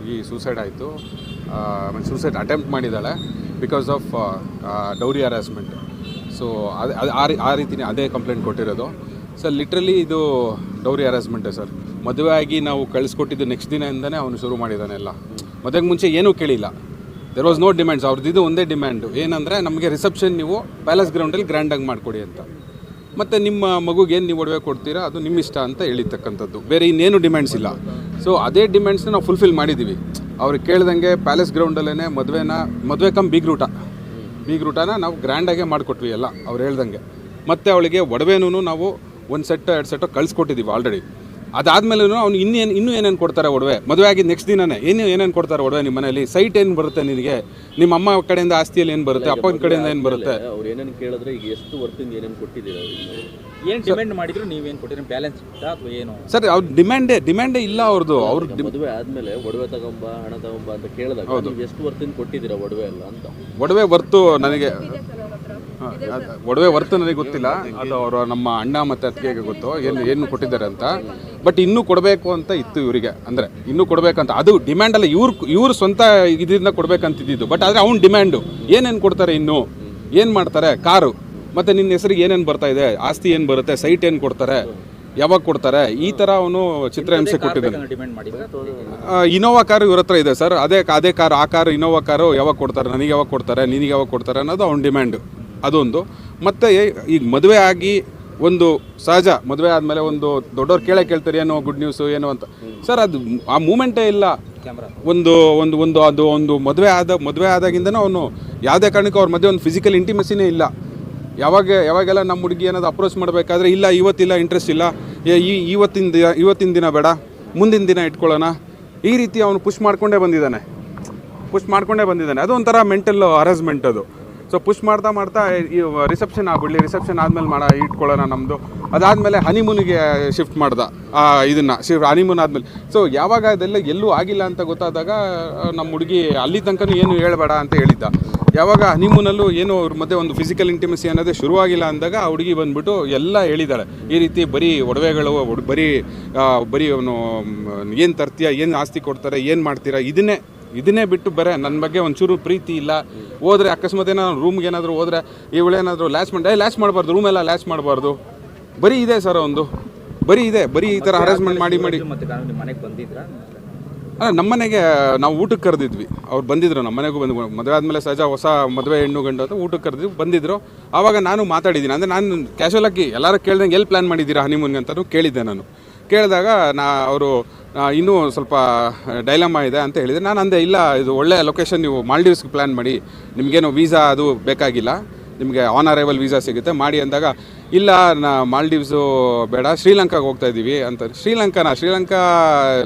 ಹುಡುಗಿ ಸೂಸೈಡ್ ಆಯಿತು, suicide attempt ಮಾಡಿದ್ದಾಳೆ because of dowry harassment. So ಆ ರೀತಿನೇ ಅದೇ ಕಂಪ್ಲೇಂಟ್ ಕೊಟ್ಟಿರೋದು ಸರ್. ಲಿಟ್ರಲಿ ಇದು ಡೌರಿ ಹರಾಸ್ಮೆಂಟೇ ಸರ್. ಮದುವೆ ಆಗಿ ನಾವು ಕಳಿಸ್ಕೊಟ್ಟಿದ್ದು ನೆಕ್ಸ್ಟ್ ದಿನದಿಂದನೇ ಅವನು ಶುರು ಮಾಡಿದ್ದಾನೆ ಎಲ್ಲ. ಮದುವೆಗೆ ಮುಂಚೆ ಏನೂ ಕೇಳಿಲ್ಲ, ದೆರ್ ವಾಸ್ ನೋ ಡಿಮ್ಯಾಂಡ್ಸ್. ಅವ್ರದ್ದು ಒಂದೇ ಡಿಮ್ಯಾಂಡು ಏನಂದರೆ, ನಮಗೆ ರಿಸೆಪ್ಷನ್ ನೀವು ಪ್ಯಾಲೇಸ್ ಗ್ರೌಂಡಲ್ಲಿ ಗ್ರ್ಯಾಂಡಾಗಿ ಮಾಡಿಕೊಡಿ ಅಂತ, ಮತ್ತು ನಿಮ್ಮ ಮಗುಗೆ ಏನು ನೀವು ಒಡವೆ ಕೊಡ್ತೀರಾ ಅದು ನಿಮ್ಮ ಇಷ್ಟ ಅಂತ ಹೇಳಿರ್ತಕ್ಕಂಥದ್ದು. ಬೇರೆ ಇನ್ನೇನು ಡಿಮ್ಯಾಂಡ್ಸ್ ಇಲ್ಲ. ಸೊ ಅದೇ ಡಿಮ್ಯಾಂಡ್ಸ್ನ ನಾವು ಫುಲ್ಫಿಲ್ ಮಾಡಿದ್ದೀವಿ. ಅವ್ರಿಗೆ ಕೇಳ್ದಂಗೆ ಪ್ಯಾಲೇಸ್ ಗ್ರೌಂಡಲ್ಲೇ ಮದುವೆ ಕಮ್ ಬೀಗ್ ರೂಟನ ನಾವು ಗ್ರ್ಯಾಂಡಾಗೆ ಮಾಡಿಕೊಟ್ವಿ ಎಲ್ಲ ಅವ್ರು ಹೇಳ್ದಂಗೆ. ಮತ್ತು ಅವಳಿಗೆ ಒಡವೆನೂ ನಾವು 1 ಸೆಟ್ 2 ಸೆಟ್ಟು ಕಳಿಸ್ಕೊಟ್ಟಿದ್ದೀವಿ ಆಲ್ರೆಡಿ. ಅದಾದಮೇಲೂ ಅವ್ನು ಇನ್ನೂ ಏನೇನು ಕೊಡ್ತಾರೆ ಒಡವೆ, ಮದುವೆ ಆಗಿದ್ದು ನೆಕ್ಸ್ಟ್ ದಿನನೇ ಏನೇನು ಕೊಡ್ತಾರೆ ಒಡವೆ ನಿಮ್ಮ ಮನೆಯಲ್ಲಿ, ಸೈಟ್ ಏನು ಬರುತ್ತೆ ನಿನಗೆ, ನಿಮ್ಮ ಅಮ್ಮ ಕಡೆಯಿಂದ ಆಸ್ತಿಯಲ್ಲಿ ಏನು ಬರುತ್ತೆ, ಅಪ್ಪನ ಕಡೆಯಿಂದ ಏನು ಬರುತ್ತೆ, ಅವ್ರು ಏನೇನು ಕೇಳಿದ್ರೆ ಈಗ ಎಷ್ಟು ವರ್ತಿಂದ ಏನೇನು ಕೊಟ್ಟಿದ್ದೀರಾ, ಏನು ಡಿಮ್ಯಾಂಡ್ ಮಾಡಿದ್ರು ನೀವೇನು ಕೊಟ್ಟಿರಿ, ಬ್ಯಾಲೆನ್ಸ್ ಇತ್ತಾ ಅಥವಾ ಏನು ಸರ್? ಅವ್ರ ಡಿಮ್ಯಾಂಡೇ ಇಲ್ಲ ಅವ್ರದ್ದು. ಮದುವೆ ಆದಮೇಲೆ ಒಡವೆ ತಗೊಂಬ ಹಣ ತಗೊಂಬ ಅಂತ ಕೇಳಿದಾಗ ನೀವು ಎಷ್ಟು ವರ್ತಿಂದ ಕೊಟ್ಟಿದ್ದೀರಾ ಒಡವೆ ಎಲ್ಲ ಅಂತ? ಒಡವೆ ವರ್ತು ನನಗೆ ಗೊತ್ತಿಲ್ಲ, ಅದು ಅವರು ನಮ್ಮ ಅಣ್ಣ ಮತ್ತು ಅತ್ತಿಗೆಗೆ ಗೊತ್ತು ಏನು ಕೊಟ್ಟಿದ್ದಾರೆ ಅಂತ. ಬಟ್ ಇನ್ನೂ ಕೊಡಬೇಕು ಅಂತ ಇತ್ತು ಇವರಿಗೆ, ಅಂದರೆ ಇನ್ನೂ ಕೊಡಬೇಕಂತ. ಅದು ಡಿಮ್ಯಾಂಡಲ್ಲ, ಇವ್ರು ಸ್ವಂತ ಇದರಿಂದ ಕೊಡಬೇಕಂತಿದ್ದು. ಬಟ್ ಆದರೆ ಅವ್ನು ಡಿಮ್ಯಾಂಡು ಏನೇನು ಕೊಡ್ತಾರೆ, ಇನ್ನೂ ಏನು ಮಾಡ್ತಾರೆ, ಕಾರು ಮತ್ತು ನಿನ್ನ ಹೆಸರಿಗೆ ಏನೇನು ಬರ್ತಾ ಇದೆ, ಆಸ್ತಿ ಏನು ಬರುತ್ತೆ, ಸೈಟ್ ಏನು ಕೊಡ್ತಾರೆ, ಯಾವಾಗ ಕೊಡ್ತಾರೆ, ಈ ಥರ ಅವನು ಚಿತ್ರಹಿಂಸೆ ಕೊಟ್ಟಿದ್ದಾನೆ. ಇನೋವಾ ಕಾರು ಇವ್ರ ಹತ್ರ ಇದೆ ಸರ್. ಅದೇ ಕಾರು, ಆ ಕಾರು ಇನೋವಾ ಕಾರು ಯಾವಾಗ ಕೊಡ್ತಾರೆ, ನನಗೆ ಯಾವಾಗ ಕೊಡ್ತಾರೆ, ನಿನಗೆ ಯಾವಾಗ ಕೊಡ್ತಾರೆ ಅನ್ನೋದು ಅವ್ನ ಡಿಮ್ಯಾಂಡು. ಅದೊಂದು. ಮತ್ತು ಈಗ ಮದುವೆ ಆಗಿ ಒಂದು ಸಹಜ, ಮದುವೆ ಆದಮೇಲೆ ಒಂದು ದೊಡ್ಡವ್ರು ಕೇಳ್ತಾರೆ ಏನೋ ಗುಡ್ ನ್ಯೂಸು ಏನು ಅಂತ. ಸರ್ ಅದು ಆ ಮೂಮೆಂಟೇ ಇಲ್ಲ. ಒಂದು ಮದುವೆ ಆದಾಗಿಂದನೂ ಅವನು ಯಾವುದೇ ಕಾರಣಕ್ಕೂ ಅವ್ರ ಮಧ್ಯೆ ಒಂದು ಫಿಸಿಕಲ್ ಇಂಟಿಮೆಸಿನೇ ಇಲ್ಲ. ಯಾವಾಗೆಲ್ಲ ನಮ್ಮ ಹುಡುಗಿ ಏನಾದ್ರು ಅಪ್ರೋಚ್ ಮಾಡಬೇಕಾದ್ರೆ ಇಲ್ಲ, ಇವತ್ತಿಲ್ಲ, ಇಂಟ್ರೆಸ್ಟ್ ಇಲ್ಲ, ಇವತ್ತಿನ ದಿನ ಬೇಡ, ಮುಂದಿನ ದಿನ ಇಟ್ಕೊಳ್ಳೋಣ, ಈ ರೀತಿ ಅವನು ಪುಷ್ ಮಾಡ್ಕೊಂಡೇ ಬಂದಿದ್ದಾನೆ. ಅದು ಒಂಥರ ಮೆಂಟಲ್ ಹರಾಸ್ಮೆಂಟ್ ಅದು. ಸೊ ಪುಷ್ ಮಾಡ್ತಾ ಈ ರಿಸೆಪ್ಷನ್ ಆಗ್ಬಿಡಲಿ, ರಿಸೆಪ್ಷನ್ ಆದಮೇಲೆ ಇಟ್ಕೊಳ್ಳೋಣ ನಮ್ಮದು. ಅದಾದಮೇಲೆ ಹನಿಮೂನಿಗೆ ಶಿಫ್ಟ್ ಮಾಡ್ದೆ ಹನಿಮೂನ್ ಆದಮೇಲೆ. ಸೊ ಯಾವಾಗ ಅದೆಲ್ಲ ಎಲ್ಲೂ ಆಗಿಲ್ಲ ಅಂತ ಗೊತ್ತಾದಾಗ ನಮ್ಮ ಹುಡುಗಿ ಅಲ್ಲಿ ತನಕ ಏನು ಹೇಳಬೇಡ ಅಂತ ಹೇಳಿದ್ದ. ಯಾವಾಗ ಹನಿಮೂನಲ್ಲೂ ಏನು ಅವ್ರ ಮಧ್ಯೆ ಒಂದು ಫಿಸಿಕಲ್ ಇಂಟಿಮೆಸಿ ಅನ್ನೋದೇ ಶುರುವಾಗಿಲ್ಲ ಅಂದಾಗ ಆ ಹುಡುಗಿ ಬಂದುಬಿಟ್ಟು ಎಲ್ಲ ಹೇಳಿದ್ದಾಳೆ. ಈ ರೀತಿ ಬರೀ ಒಡವೆಗಳು, ಬರೀ ಅವನು ಏನು ತರ್ತೀಯ, ಏನು ಆಸ್ತಿ ಕೊಡ್ತಾರೆ, ಏನು ಮಾಡ್ತೀರಾ, ಇದನ್ನೇ ಬಿಟ್ಟು ಬೇರೆ ನನ್ನ ಬಗ್ಗೆ ಒಂಚೂರು ಪ್ರೀತಿ ಇಲ್ಲ. ಹೋದರೆ ಅಕಸ್ಮಾತ್ ಏನಾದ್ರು ರೂಮ್ಗೆ ಏನಾದರೂ ಹೋದರೆ ಇವಳೇನಾದರೂ ಲ್ಯಾಚ್ ಮಾಡಬಾರ್ದು, ರೂಮೆಲ್ಲ ಲ್ಯಾಚ್ ಮಾಡಬಾರ್ದು. ಬರೀ ಇದೆ ಸರ್, ಬರೀ ಈ ಥರ ಹರಾಸ್ಮೆಂಟ್ ಮಾಡಿ ನಮ್ಮನೆಗೆ ನಾವು ಊಟಕ್ಕೆ ಕರೆದಿದ್ವಿ. ಅವ್ರು ಬಂದಿದ್ರು, ನಮ್ಮ ಮನೆಗೂ ಮದುವೆ ಆದಮೇಲೆ ಸಹಜ ಹೊಸ ಮದುವೆ ಹೆಣ್ಣು ಗಂಡು ಅಂತ ಊಟಕ್ಕೆ ಕರೆದಿದ್ವಿ, ಬಂದಿದ್ದರು. ಆವಾಗ ನಾನು ಮಾತಾಡಿದ್ದೀನಿ. ಅಂದರೆ ನಾನು ಕ್ಯಾಶುವಲ್ ಆಗಿ ಎಲ್ಲರೂ ಕೇಳ್ದಂಗೆ ಎಲ್ಲಿ ಪ್ಲ್ಯಾನ್ ಮಾಡಿದ್ದೀರಾ ಹನಿಮೂನ್ಗೆ ಅಂತಲೂ ಕೇಳಿದ್ದೆ. ನಾನು ಕೇಳಿದಾಗ ಅವರು ಇನ್ನೂ ಸ್ವಲ್ಪ ಡೈಲಮಾ ಇದೆ ಅಂತ ಹೇಳಿದರೆ, ನಾನು ಅಂದೆ ಇಲ್ಲ, ಇದು ಒಳ್ಳೆಯ ಲೊಕೇಶನ್, ನೀವು ಮಾಲ್ಡೀವ್ಸ್ಗೆ ಪ್ಲ್ಯಾನ್ ಮಾಡಿ, ನಿಮಗೇನು ವೀಸಾ ಅದು ಬೇಕಾಗಿಲ್ಲ, ನಿಮಗೆ ಆನ್ ಅರೈವಲ್ ವೀಸಾ ಸಿಗುತ್ತೆ ಮಾಡಿ ಅಂದಾಗ, ಇಲ್ಲ ಮಾಲ್ಡೀವ್ಸು ಬೇಡ, ಶ್ರೀಲಂಕಾಗೆ ಹೋಗ್ತಾ ಇದ್ದೀವಿ ಅಂತ. ಶ್ರೀಲಂಕಾ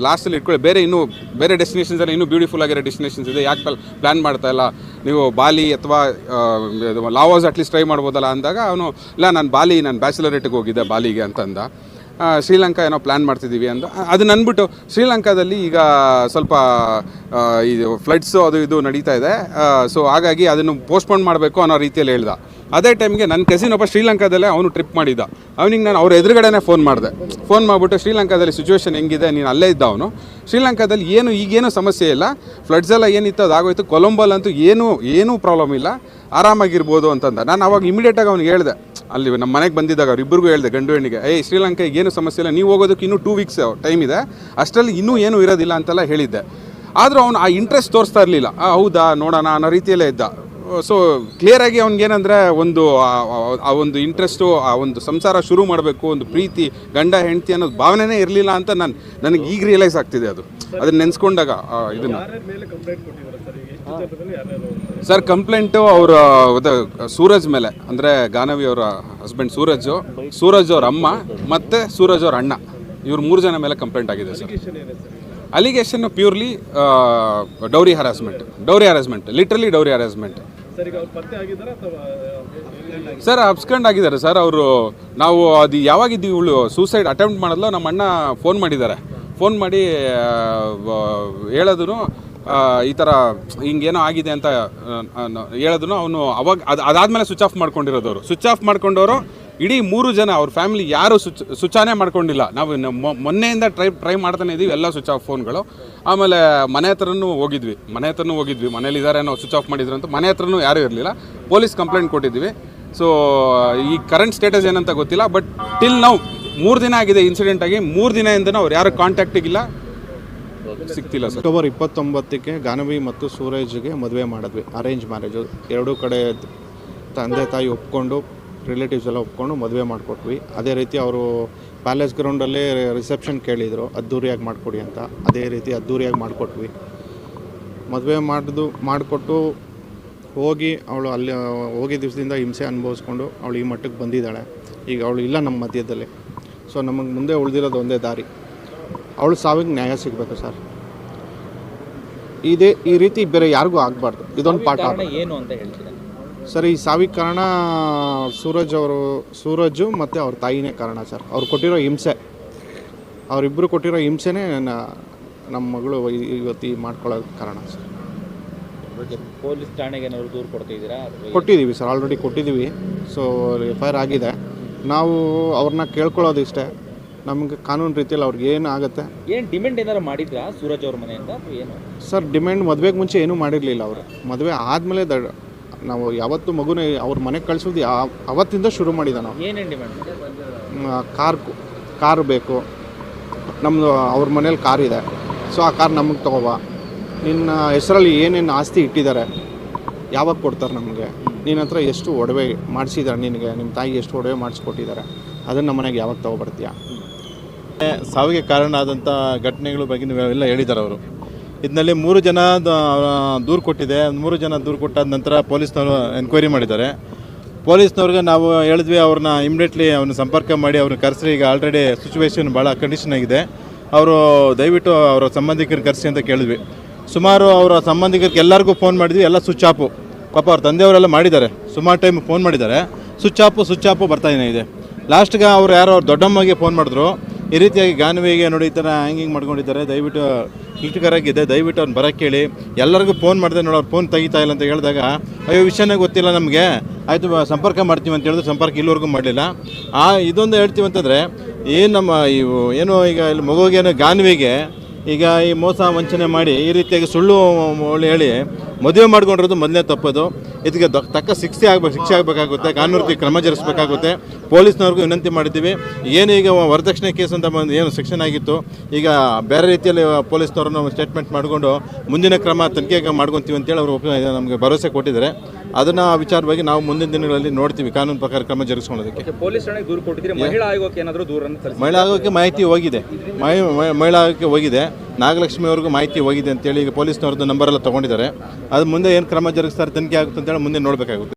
ಲಾಸ್ಟಲ್ಲಿ ಇಟ್ಕೊಳ್ಳಿ, ಬೇರೆ ಡೆಸ್ಟಿನೇಷನ್ಸಲ್ಲಿ ಇನ್ನೂ ಬ್ಯೂಟಿಫುಲ್ ಆಗಿರೋ ಡೆಸ್ಟಿನೇಷನ್ಸ್ ಇದೆ, ಯಾಕೆ ಪ್ಲ್ಯಾನ್ ಮಾಡ್ತಾ ಇಲ್ಲ ನೀವು, ಬಾಲಿ ಅಥವಾ ಲಾವೋಸ್ ಅಟ್ಲೀಸ್ಟ್ ಟ್ರೈ ಮಾಡ್ಬೋದಲ್ಲ ಅಂದಾಗ ಅವನು ಇಲ್ಲ, ನಾನು ಬ್ಯಾಚುಲರೇಟಿಗೆ ಹೋಗಿದ್ದೆ ಬಾಲಿಗೆ ಅಂತಂದ. ಶ್ರೀಲಂಕಾ ಏನೋ ಪ್ಲ್ಯಾನ್ ಮಾಡ್ತಿದ್ದೀವಿ ಅಂತ. ಅದನ್ನ ಅಂದ್ಬಿಟ್ಟು ಶ್ರೀಲಂಕಾದಲ್ಲಿ ಈಗ ಸ್ವಲ್ಪ ಇದು ಫ್ಲಡ್ಸು ಅದು ಇದು ನಡೀತಾ ಇದೆ, ಸೊ ಹಾಗಾಗಿ ಅದನ್ನು ಪೋಸ್ಟ್ಪೋನ್ ಮಾಡಬೇಕು ಅನ್ನೋ ರೀತಿಯಲ್ಲಿ ಹೇಳ್ದ. ಅದೇ ಟೈಮ್ಗೆ ನನ್ನ ಕಸಿನ್ ಒಬ್ಬ ಶ್ರೀಲಂಕಾದಲ್ಲೇ ಅವನು ಟ್ರಿಪ್ ಮಾಡಿದ್ದ. ಅವನಿಗೆ ನಾನು ಅವ್ರ ಎದುರುಗಡೆನೇ ಫೋನ್ ಮಾಡಿಬಿಟ್ಟು ಶ್ರೀಲಂಕಾದಲ್ಲಿ ಸಿಚುವೇಶನ್ ಹೆಂಗಿದೆ, ನೀನು ಅಲ್ಲೇ ಇದ್ದ ಅವನು, ಶ್ರೀಲಂಕಾದಲ್ಲಿ ಈಗೇನು ಸಮಸ್ಯೆ ಇಲ್ಲ, ಫ್ಲಡ್ಸ್ ಎಲ್ಲ ಏನಿತ್ತು ಅದಾಗೋಯ್ತು, ಕೊಲಂಬೋಲಂತೂ ಏನೂ ಪ್ರಾಬ್ಲಮ್ ಇಲ್ಲ, ಆರಾಮಾಗಿರ್ಬೋದು ಅಂತಂದ. ನಾನು ಅವಾಗ ಇಮಿಡಿಯೇಟಾಗಿ ಅವ್ನಿಗೆ ಹೇಳಿದೆ, ಅಲ್ಲಿ ನಮ್ಮ ಮನೆಗೆ ಬಂದಿದ್ದಾಗ ಅವ್ರಿಬ್ಬರಿಗೂ ಹೇಳಿದೆ, ಗಂಡು ಹೆಣ್ಣಿಗೆ, ಶ್ರೀಲಂಕಾಗೆ ಏನು ಸಮಸ್ಯೆ ಇಲ್ಲ, ನೀವು ಹೋಗೋದಕ್ಕೆ ಇನ್ನೂ 2 ವೀಕ್ಸ್ ಟೈಮ್ ಇದೆ, ಅಷ್ಟರಲ್ಲಿ ಇನ್ನೂ ಏನೂ ಇರೋದಿಲ್ಲ ಅಂತೆಲ್ಲ ಹೇಳಿದ್ದೆ. ಆದರೂ ಅವನು ಆ ಇಂಟ್ರೆಸ್ಟ್ ತೋರಿಸ್ತಾ ಇರಲಿಲ್ಲ. ಹೌದಾ ನೋಡೋಣ ಅನ್ನೋ ರೀತಿಯಲ್ಲೇ ಇದ್ದ. ಸೊ ಕ್ಲಿಯರಾಗಿ ಅವ್ನಿಗೇನಂದರೆ ಒಂದು ಇಂಟ್ರೆಸ್ಟು, ಆ ಒಂದು ಸಂಸಾರ ಶುರು ಮಾಡಬೇಕು, ಒಂದು ಪ್ರೀತಿ ಗಂಡ ಹೆಂಡತಿ ಅನ್ನೋದು ಭಾವನೆನೇ ಇರಲಿಲ್ಲ ಅಂತ ನನಗೆ ಈಗ ರಿಯಲೈಸ್ ಆಗ್ತಿದೆ. ಅದನ್ನ ನೆನೆಸ್ಕೊಂಡಾಗ ಇದನ್ನು ಸರ್ ಕಂಪ್ಲೇಂಟು ಅವರ ಸೂರಜ್ ಮೇಲೆ, ಅಂದರೆ ಗಾನವಿ ಅವರ ಹಸ್ಬೆಂಡ್ ಸೂರಜ್ ಅವ್ರ ಅಮ್ಮ ಮತ್ತು ಸೂರಜ್ ಅವ್ರ ಅಣ್ಣ, ಇವ್ರು 3 ಜನ ಮೇಲೆ ಕಂಪ್ಲೇಂಟ್ ಆಗಿದೆ sir. Allegation purely dowry harassment, literally dowry harassment. Sir abscond ಆಗಿದ್ದಾರೆ ಸರ್ ಅವರು. ನಾವು ಅದು ಯಾವಾಗಿದ್ದೀವಿ, ಇವಳು ಸೂಸೈಡ್ ಅಟೆಂಪ್ಟ್ ಮಾಡೋದು ನಮ್ಮ ಅಣ್ಣ ಫೋನ್ ಮಾಡಿ ಹೇಳೋದು, ಈ ಥರ ಹಿಂಗೇನೋ ಆಗಿದೆ ಅಂತ ಹೇಳಿದ್ರು. ಅವನು ಅವಾಗ ಅದಾದಮೇಲೆ ಸ್ವಿಚ್ ಆಫ್ ಮಾಡ್ಕೊಂಡವರು ಇಡೀ 3 ಜನ ಅವ್ರ ಫ್ಯಾಮಿಲಿ ಯಾರು ಸ್ವಿಚಾನೇ ಮಾಡ್ಕೊಂಡಿಲ್ಲ. ನಾವು ಮೊನ್ನೆಯಿಂದ ಟ್ರೈ ಮಾಡ್ತಾನೆ ಇದ್ದೀವಿ, ಎಲ್ಲ ಸ್ವಿಚ್ ಆಫ್ ಫೋನ್ಗಳು. ಆಮೇಲೆ ಮನೆ ಹತ್ರನೂ ಹೋಗಿದ್ವಿ, ಮನೇಲಿ ಇದ್ದಾರೆ ನಾವು ಸ್ವಿಚ್ ಆಫ್ ಮಾಡಿದ್ರು ಅಂತ. ಮನೆ ಹತ್ರನೂ ಯಾರೂ ಇರಲಿಲ್ಲ. ಪೊಲೀಸ್ ಕಂಪ್ಲೇಂಟ್ ಕೊಟ್ಟಿದ್ವಿ. ಸೊ ಈ ಕರೆಂಟ್ ಸ್ಟೇಟಸ್ ಏನಂತ ಗೊತ್ತಿಲ್ಲ, ಬಟ್ ಟಿಲ್ ನಾವು 3 ದಿನ ಆಗಿದೆ ಇನ್ಸಿಡೆಂಟ್ ಆಗಿ. 3 ದಿನದಿಂದನೂ ಅವ್ರು ಯಾರು ಕಾಂಟ್ಯಾಕ್ಟಿಗಿಲ್ಲ, ಸಿಗ್ತಿಲ್ಲ ಸರ್. ಅಕ್ಟೋಬರ್ 29ಕ್ಕೆ ಗಾನವಿ ಮತ್ತು ಸೂರಜ್ಗೆ ಮದುವೆ ಮಾಡಿದ್ವಿ. ಅರೇಂಜ್ ಮ್ಯಾರೇಜು, ಎರಡೂ ಕಡೆ ತಂದೆ ತಾಯಿ ಒಪ್ಕೊಂಡು, ರಿಲೇಟಿವ್ಸ್ ಎಲ್ಲ ಒಪ್ಕೊಂಡು ಮದುವೆ ಮಾಡಿಕೊಟ್ವಿ. ಅದೇ ರೀತಿ ಅವರು ಪ್ಯಾಲೇಸ್ ಗ್ರೌಂಡಲ್ಲೇ ರಿಸೆಪ್ಷನ್ ಕೇಳಿದರು, ಅದ್ದೂರಿಯಾಗಿ ಮಾಡಿಕೊಡಿ ಅಂತ. ಅದೇ ರೀತಿ ಅದ್ದೂರಿಯಾಗಿ ಮಾಡಿಕೊಟ್ವಿ. ಮದುವೆ ಮಾಡಿಕೊಟ್ಟು ಹೋಗಿ ಅವಳು ಅಲ್ಲಿ ಹೋಗಿ ದಿವಸದಿಂದ ಹಿಂಸೆ ಅನುಭವಿಸ್ಕೊಂಡು ಅವಳು ಈ ಮಟ್ಟಕ್ಕೆ ಬಂದಿದ್ದಾಳೆ. ಈಗ ಅವಳು ಇಲ್ಲ ನಮ್ಮ ಮಧ್ಯದಲ್ಲಿ. ಸೊ ನಮಗೆ ಮುಂದೆ ಉಳಿದಿರೋದು ಒಂದೇ ದಾರಿ, ಅವಳು ಸಾವಿಗೆ ನ್ಯಾಯ ಸಿಗಬೇಕು ಸರ್. ಈ ರೀತಿ ಬೇರೆ ಯಾರಿಗೂ ಆಗಬಾರ್ದು. ಇದೊಂದು ಪಾಠ ಏನು ಅಂತ ಹೇಳ್ತೀರಾ ಸರ್? ಈ ಸಾವಿಗೆ ಕಾರಣ ಸೂರಜು ಮತ್ತು ಅವ್ರ ತಾಯಿನೇ ಕಾರಣ ಸರ್. ಅವ್ರು ಕೊಟ್ಟಿರೋ ಹಿಂಸೆ, ಅವರಿಬ್ಬರು ಕೊಟ್ಟಿರೋ ಹಿಂಸೆನೇ ನಮ್ಮ ಮಗಳು ಇವತ್ತು ಮಾಡ್ಕೊಳ್ಳೋ ಕಾರಣ ಸರ್. ಪೊಲೀಸ್ ಠಾಣೆಗೆ ಏನಾದ್ರು ದೂರು ಕೊಡ್ತಿದ್ದೀರಾ? ಕೊಟ್ಟಿದ್ದೀವಿ ಸರ್, ಆಲ್ರೆಡಿ ಕೊಟ್ಟಿದ್ದೀವಿ. ಸೊ FIR ಆಗಿದೆ. ನಾವು ಅವ್ರನ್ನ ಕೇಳ್ಕೊಳ್ಳೋದು ಇಷ್ಟೇ, ನಮಗೆ ಕಾನೂನು ರೀತಿಯಲ್ಲಿ ಅವ್ರಿಗೆ ಏನು ಆಗುತ್ತೆ. ಏನು ಡಿಮ್ಯಾಂಡ್ ಏನಾರು ಮಾಡಿದ್ರಾ ಸೂರಜ್ ಅವ್ರ ಮನೆಯಿಂದ ಏನು ಸರ್? ಡಿಮ್ಯಾಂಡ್ ಮದುವೆಗೆ ಮುಂಚೆ ಏನೂ ಮಾಡಿರಲಿಲ್ಲ ಅವರು. ಮದುವೆ ಆದಮೇಲೆ ನಾವು ಯಾವತ್ತು ಮಗುನ ಅವ್ರ ಮನೆಗೆ ಕಳಿಸೋದು ಅವತ್ತಿಂದ ಶುರು ಮಾಡಿದ ನಾವು. ಏನೇನು ಡಿಮ್ಯಾಂಡ್? ಕಾರು ಬೇಕು, ನಮ್ಮದು ಅವ್ರ ಮನೇಲಿ ಕಾರ್ ಇದೆ. ಸೊ ಆ ಕಾರ್ ನಮಗೆ ತಗೋಬಾ, ನಿನ್ನ ಹೆಸರಲ್ಲಿ ಏನೇನು ಆಸ್ತಿ ಇಟ್ಟಿದ್ದಾರೆ, ಯಾವಾಗ ಕೊಡ್ತಾರೆ ನಮಗೆ, ನಿನ್ನ ಹತ್ರ ಎಷ್ಟು ಒಡವೆ ಮಾಡಿಸಿದ್ದಾರೆ, ನಿನಗೆ ನಿಮ್ಮ ತಾಯಿಗೆ ಎಷ್ಟು ಒಡವೆ ಮಾಡಿಸ್ಕೊಟ್ಟಿದ್ದಾರೆ, ಅದನ್ನು ನಮ್ಮ ಮನೆಗೆ ಯಾವಾಗ ತಗೊಬರ್ತೀಯ. ಸಾವಿಗೆ ಕಾರಣ ಆದಂಥ ಘಟನೆಗಳ ಬಗ್ಗೆ ನೀವೆಲ್ಲ ಹೇಳಿದ್ದಾರೆ ಅವರು. ಇದರಲ್ಲಿ 3 ಜನ ದೂರು ಕೊಟ್ಟಿದೆ. 3 ಜನ ದೂರು ಕೊಟ್ಟಾದ ನಂತರ ಪೊಲೀಸ್ನವರು ಎನ್ಕ್ವೈರಿ ಮಾಡಿದ್ದಾರೆ. ಪೊಲೀಸ್ನವ್ರಿಗೆ ನಾವು ಹೇಳಿದ್ವಿ, ಅವ್ರನ್ನ ಇಮಿಡಿಯೇಟ್ಲಿ ಅವ್ರನ್ನ ಸಂಪರ್ಕ ಮಾಡಿ ಅವ್ರನ್ನ ಕರೆಸ್ರಿ. ಈಗ ಆಲ್ರೆಡಿ ಸಿಚುವೇಶನ್ ಭಾಳ ಕಂಡೀಷನ್ ಆಗಿದೆ, ಅವರು ದಯವಿಟ್ಟು ಅವರ ಸಂಬಂಧಿಕರು ಕರೆಸಿ ಅಂತ ಕೇಳಿದ್ವಿ. ಸುಮಾರು ಅವರ ಸಂಬಂಧಿಕರಿಗೆ ಎಲ್ಲರಿಗೂ ಫೋನ್ ಮಾಡಿದ್ವಿ, ಎಲ್ಲ ಸ್ವಿಚ್ ಆಫು. ಪಾಪ ಅವ್ರ ತಂದೆಯವರೆಲ್ಲ ಮಾಡಿದ್ದಾರೆ, ಸುಮಾರು ಟೈಮ್ ಫೋನ್ ಮಾಡಿದ್ದಾರೆ, ಸ್ವಿಚ್ ಆಫು ಬರ್ತಾನೆ ಇದೆ. ಲಾಸ್ಟ್ಗೆ ಅವ್ರು ಯಾರೋ ಅವ್ರ ದೊಡ್ಡಮ್ಮಗೆ ಫೋನ್ ಮಾಡಿದ್ರು, ಈ ರೀತಿಯಾಗಿ ಗಾನವಿಗೆ ನೋಡಿ ಈ ಥರ ಹ್ಯಾಂಗಿಂಗ್ ಮಾಡ್ಕೊಂಡಿದ್ದಾರೆ, ದಯವಿಟ್ಟು ಕ್ರಿಟಿಕರಾಗಿದೆ, ದಯವಿಟ್ಟು ಅವ್ನು ಬರೋಕ್ಕೆ ಹೇಳಿ. ಎಲ್ಲರಿಗೂ ಫೋನ್ ಮಾಡಿದೆ, ನೋಡಿ ಅವ್ರು ಫೋನ್ ತೆಗಿತಾ ಇಲ್ಲ ಅಂತ ಹೇಳಿದಾಗ, ಅಯ್ಯೋ ವಿಷಯನೇ ಗೊತ್ತಿಲ್ಲ ನಮಗೆ, ಆಯಿತು ಸಂಪರ್ಕ ಮಾಡ್ತೀವಿ ಅಂತ ಹೇಳಿದ್ರೆ ಸಂಪರ್ಕ ಇಲ್ಲಿವರೆಗೂ ಮಾಡಲಿಲ್ಲ. ಇದೊಂದು ಹೇಳ್ತೀವಿ ಅಂತಂದರೆ ಏನು ಈಗ ಇಲ್ಲಿ ಮಗುವಿಗೆ ಗಾನವಿಗೆ ಈಗ ಈ ಮೋಸ ವಂಚನೆ ಮಾಡಿ ಈ ರೀತಿಯಾಗಿ ಸುಳ್ಳು ಹೇಳಿ ಮದುವೆ ಮಾಡ್ಕೊಂಡಿರೋದು ಮೊದಲನೇ ತಪ್ಪದು. ಇದಕ್ಕೆ ತಕ್ಕ ಶಿಕ್ಷೆ ಆಗಬೇಕಾಗುತ್ತೆ, ಕಾನೂನು ರೀತಿ ಕ್ರಮ ಜರುಗಿಸಬೇಕಾಗುತ್ತೆ. ಪೊಲೀಸ್ನವ್ರಿಗೂ ವಿನಂತಿ ಮಾಡಿದ್ದೀವಿ. ಏನು ಈಗ ವರದಕ್ಷಿಣೆ ಕೇಸ್ ಅಂತ ಏನು ಸೆಕ್ಷನ್ ಆಗಿತ್ತು, ಈಗ ಬೇರೆ ರೀತಿಯಲ್ಲಿ ಪೊಲೀಸ್ನವ್ರನ್ನ ಸ್ಟೇಟ್ಮೆಂಟ್ ಮಾಡಿಕೊಂಡು ಮುಂದಿನ ಕ್ರಮ ತನಿಖೆ ಮಾಡ್ಕೊತೀವಿ ಅಂತೇಳಿ ಅವರು ನಮಗೆ ಭರವಸೆ ಕೊಟ್ಟಿದ್ದಾರೆ. ಅದನ್ನು ವಿಚಾರವಾಗಿ ನಾವು ಮುಂದಿನ ದಿನಗಳಲ್ಲಿ ನೋಡ್ತೀವಿ, ಕಾನೂನು ಪ್ರಕಾರ ಕ್ರಮ ಜರುಗಿಸ್ಕೊಳ್ಳೋದಕ್ಕೆ. ಪೊಲೀಸ್ ಠಾಣೆಗೆ ದೂರು ಕೊಟ್ಟಿದ್ದೀರಿ, ಮಹಿಳಾ ಆಯೋಗಕ್ಕೆ ಏನಾದರೂ ದೂರನ್ನು ಮಹಿಳಾ ಆಯೋಗಕ್ಕೆ ಮಾಹಿತಿ ಹೋಗಿದೆ, ಮಹಿಳಾ ಆಯೋಗಕ್ಕೆ ಹೋಗಿದೆ, ನಾಗಲಕ್ಷ್ಮಿ ಅವ್ರಿಗೂ ಮಾಹಿತಿ ಹೋಗಿದೆ ಅಂತೇಳಿ ಈಗ ಪೊಲೀಸ್ನವ್ರದ್ದು ನಂಬರೆಲ್ಲ ತೊಗೊಂಡಿದ್ದಾರೆ. ಅದು ಮುಂದೆ ಏನು ಕ್ರಮ ಜರುಗಿಸ್ತಾರೆ, ತನಿಖೆ ಆಗುತ್ತೆ ಅಂತೇಳಿ ಮುಂದೆ ನೋಡಬೇಕಾಗುತ್ತೆ.